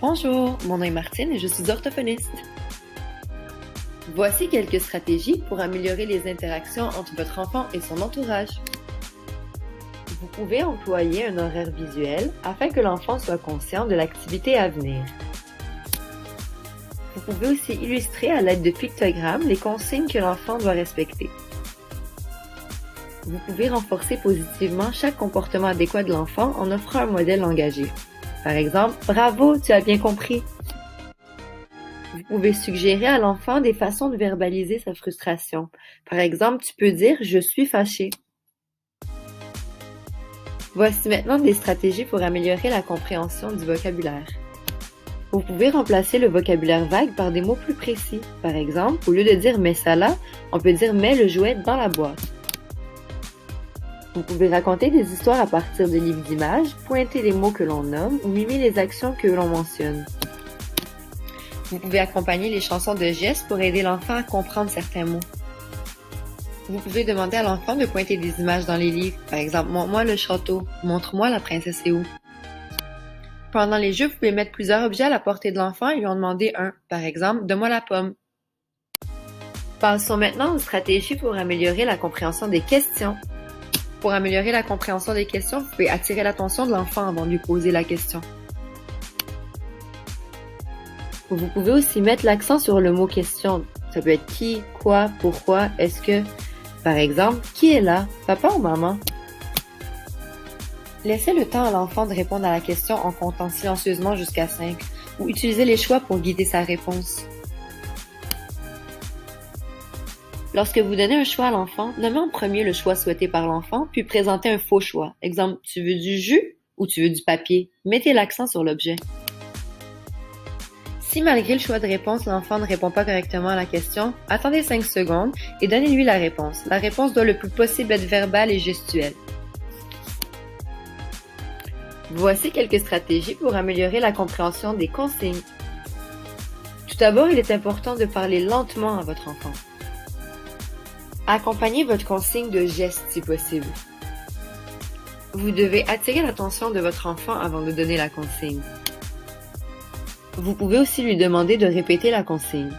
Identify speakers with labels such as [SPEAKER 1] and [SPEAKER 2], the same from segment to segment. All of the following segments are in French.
[SPEAKER 1] Bonjour, mon nom est Martine et je suis orthophoniste. Voici quelques stratégies pour améliorer les interactions entre votre enfant et son entourage. Vous pouvez employer un horaire visuel afin que l'enfant soit conscient de l'activité à venir. Vous pouvez aussi illustrer à l'aide de pictogrammes les consignes que l'enfant doit respecter. Vous pouvez renforcer positivement chaque comportement adéquat de l'enfant en offrant un modèle engagé. Par exemple, « Bravo, tu as bien compris ». Vous pouvez suggérer à l'enfant des façons de verbaliser sa frustration. Par exemple, tu peux dire « Je suis fâché ». Voici maintenant des stratégies pour améliorer la compréhension du vocabulaire. Vous pouvez remplacer le vocabulaire vague par des mots plus précis. Par exemple, au lieu de dire « mets ça là », on peut dire « mets le jouet dans la boîte ». Vous pouvez raconter des histoires à partir de livres d'images, pointer les mots que l'on nomme ou mimer les actions que l'on mentionne. Vous pouvez accompagner les chansons de gestes pour aider l'enfant à comprendre certains mots. Vous pouvez demander à l'enfant de pointer des images dans les livres. Par exemple, « Montre-moi le château »,« Montre-moi la princesse est où ». Pendant les jeux, vous pouvez mettre plusieurs objets à la portée de l'enfant et lui en demander un. Par exemple, « Donne-moi la pomme ». Passons maintenant aux stratégies pour améliorer la compréhension des questions. Pour améliorer la compréhension des questions, vous pouvez attirer l'attention de l'enfant avant de lui poser la question. Vous pouvez aussi mettre l'accent sur le mot question. Ça peut être qui, quoi, pourquoi, est-ce que. Par exemple, qui est là, papa ou maman? Laissez le temps à l'enfant de répondre à la question en comptant silencieusement jusqu'à 5 ou utilisez les choix pour guider sa réponse. Lorsque vous donnez un choix à l'enfant, nommez en premier le choix souhaité par l'enfant, puis présentez un faux choix. Exemple, tu veux du jus ou tu veux du papier? Mettez l'accent sur l'objet. Si malgré le choix de réponse, l'enfant ne répond pas correctement à la question, attendez 5 secondes et donnez-lui la réponse. La réponse doit le plus possible être verbale et gestuelle. Voici quelques stratégies pour améliorer la compréhension des consignes. Tout d'abord, il est important de parler lentement à votre enfant. Accompagnez votre consigne de gestes si possible. Vous devez attirer l'attention de votre enfant avant de donner la consigne. Vous pouvez aussi lui demander de répéter la consigne.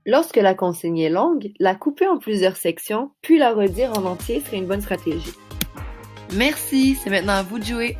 [SPEAKER 1] Lorsque la consigne est longue, la couper en plusieurs sections, puis la redire en entier serait une bonne stratégie. Merci, c'est maintenant à vous de jouer.